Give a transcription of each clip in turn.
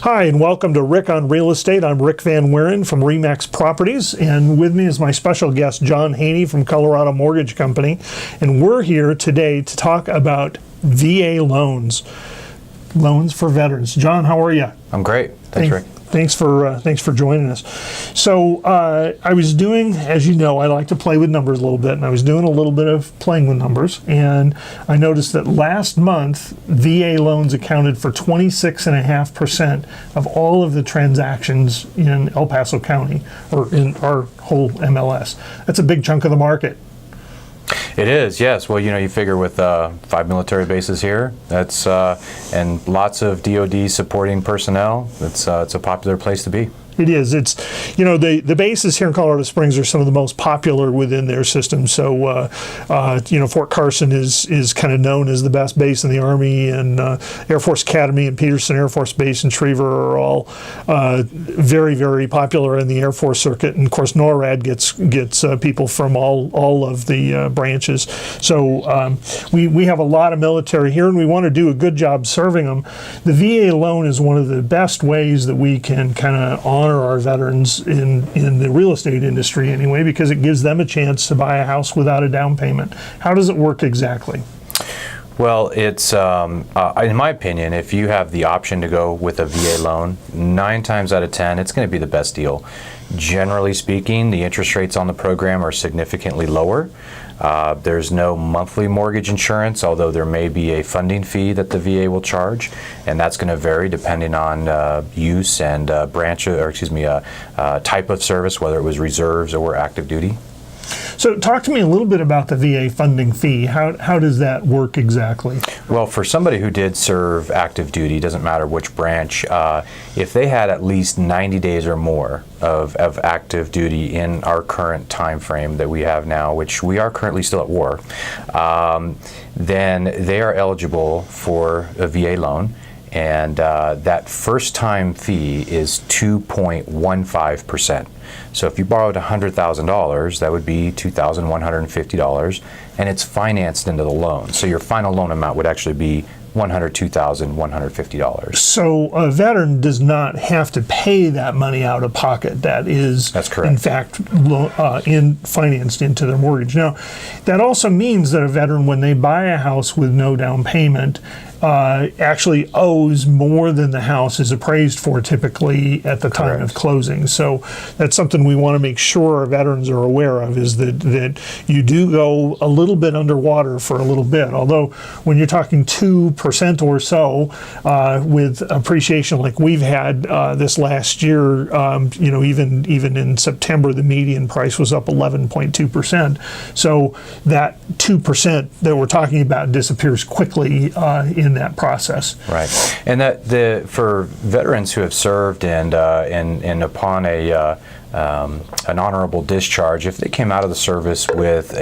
Hi, and welcome to Rick on Real Estate. I'm Rick Van Wieren from RE/MAX Properties, and with me is my special guest, John Haney from Colorado Mortgage Company. And we're here today to talk about VA loans for veterans. John, how are you? I'm great. Thanks, Rick. Thanks for joining us. So I was doing, as you know, I like to play with numbers a little bit, and I was doing a little bit of playing with numbers, and I noticed that last month VA loans accounted for 26.5% of all of the transactions in El Paso County, or in our whole MLS. That's a big chunk of the market. It is, yes. Well, you figure with 5 military bases here, that's and lots of DoD supporting personnel, it's a popular place to be. It is. It's, the bases here in Colorado Springs are some of the most popular within their system. So, Fort Carson is kind of known as the best base in the Army, and Air Force Academy and Peterson Air Force Base and Schriever are all very, very popular in the Air Force circuit. And of course, NORAD gets people from all of the branches. So we have a lot of military here, and we want to do a good job serving them. The VA loan is one of the best ways that we can kind of honor our veterans in the real estate industry anyway, because it gives them a chance to buy a house without a down payment. How does it work exactly? Well, it's, in my opinion, if you have the option to go with a VA loan, 9 times out of 10, it's going to be the best deal. Generally speaking, the interest rates on the program are significantly lower. There's no monthly mortgage insurance, although there may be a funding fee that the VA will charge, and that's going to vary depending on use and type of service, whether it was reserves or active duty. So talk to me a little bit about the VA funding fee. How does that work exactly? Well, for somebody who did serve active duty, doesn't matter which branch, if they had at least 90 days or more of active duty in our current time frame that we have now, which we are currently still at war, then they are eligible for a VA loan. And that first time fee is 2.15%. So if you borrowed $100,000, that would be $2,150, and it's financed into the loan. So your final loan amount would actually be $102,150. So a veteran does not have to pay that money out of pocket. That's correct. In fact, financed into their mortgage. Now, that also means that a veteran, when they buy a house with no down payment, actually owes more than the house is appraised for typically at the time of closing. So that's something we want to make sure our veterans are aware of, is that you do go a little bit underwater for a little bit. Although when you're talking 2% or so with appreciation like we've had this last year, even in September, the median price was up 11.2%. So that 2% that we're talking about disappears quickly in that process. Right, and for veterans who have served and upon an honorable discharge, if they came out of the service with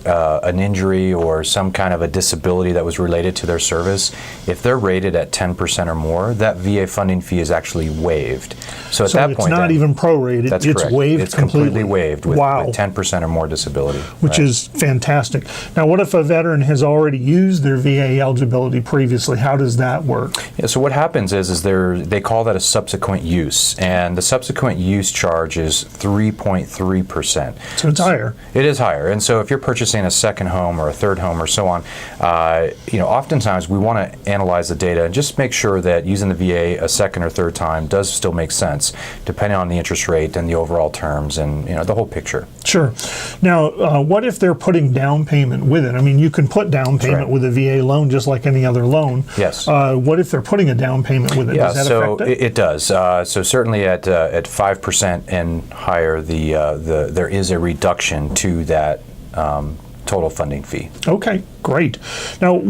an injury or some kind of a disability that was related to their service, if they're rated at 10% or more, that VA funding fee is actually waived. So at that point, it's not even prorated. That's it's correct. Waived it's completely waived with 10% or more disability. Which is fantastic. Now, what if a veteran has already used their VA eligibility previously? How does that work? Yeah, so what happens is they call that a subsequent use, and the subsequent use charge is 3.3%. So it's higher. It is higher, and so if you're purchasing a second home or a third home or so on, oftentimes we want to analyze the data and just make sure that using the VA a second or third time does still make sense, depending on the interest rate and the overall terms and the whole picture. Sure. Now, what if they're putting down payment with it? I mean, you can put down payment with a VA loan just like any other loan. Yes. What if they're putting a down payment with it? Yeah, does that affect it? It does. So certainly at 5% and higher, there is a reduction to that total funding fee. Okay, great. Now,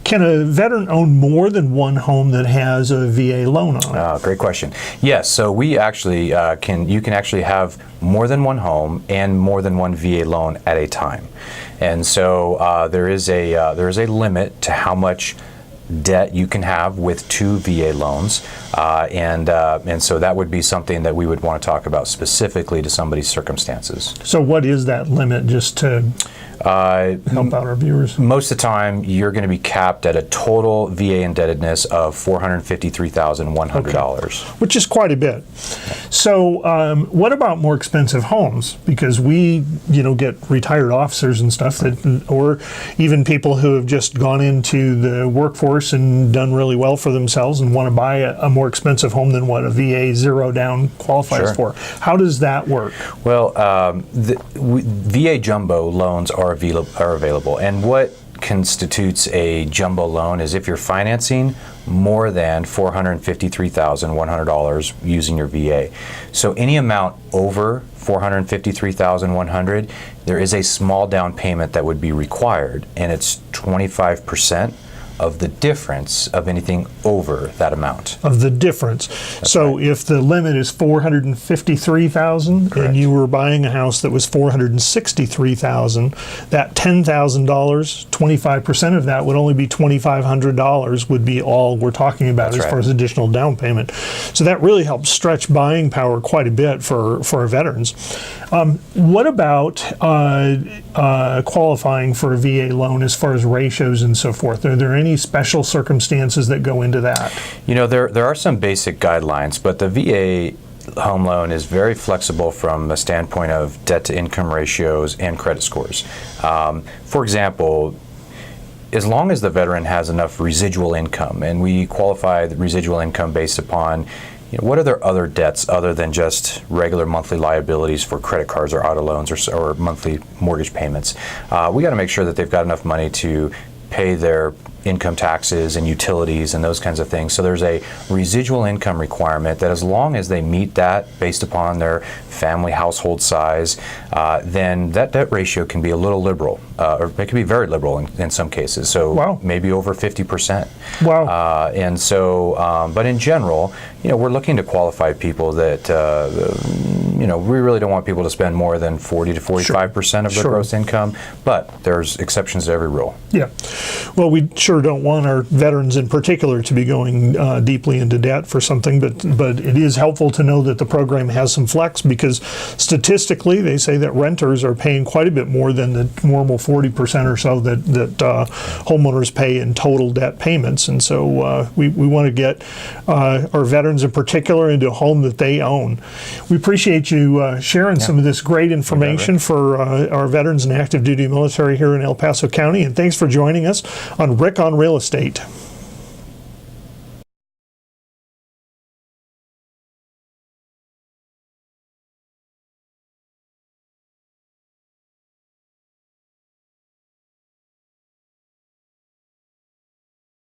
can a veteran own more than one home that has a VA loan on it? Great question. Yes, so we actually you can actually have more than one home and more than one VA loan at a time. And so there is a limit to how much debt you can have with 2 VA loans, and so that would be something that we would want to talk about specifically to somebody's circumstances. So what is that limit, just to... Help out our viewers. Most of the time, you're going to be capped at a total VA indebtedness of $453,100. Okay. Which is quite a bit. So what about more expensive homes? Because we, get retired officers and stuff, or even people who have just gone into the workforce and done really well for themselves and want to buy a more expensive home than what a VA zero down qualifies for. How does that work? Well, VA jumbo loans are available, and what constitutes a jumbo loan is if you're financing more than $453,100 using your VA. So any amount over $453,100, there is a small down payment that would be required, and it's 25% of the difference of anything over that amount. Of the difference. That's so right. If the limit is $453,000 and you were buying a house that was $463,000, that $10,000, 25% of that would only be $2,500 would be all we're talking about as far as additional down payment. So that really helps stretch buying power quite a bit for our veterans. What about qualifying for a VA loan as far as ratios and so forth? Are there any special circumstances that go into that? There are some basic guidelines, but the VA home loan is very flexible from the standpoint of debt to income ratios and credit scores. For example, as long as the veteran has enough residual income, and we qualify the residual income based upon what are their other debts other than just regular monthly liabilities for credit cards or auto loans or monthly mortgage payments? We got to make sure that they've got enough money to pay their income taxes and utilities and those kinds of things. So there's a residual income requirement that as long as they meet that based upon their family household size, then that debt ratio can be a little liberal, or it can be very liberal in some cases. So maybe over 50%. Wow. And so, but in general, we're looking to qualify people that, we really don't want people to spend more than 40 to 45% of their gross income, but there's exceptions to every rule. Yeah. Well, we sure don't want our veterans in particular to be going deeply into debt for something, but it is helpful to know that the program has some flex, because statistically they say that renters are paying quite a bit more than the normal 40% or so that homeowners pay in total debt payments. And so we want to get our veterans in particular into a home that they own. We appreciate you sharing some of this great information for our veterans and active duty military here in El Paso County, and thanks for joining us on Rick on Real Estate.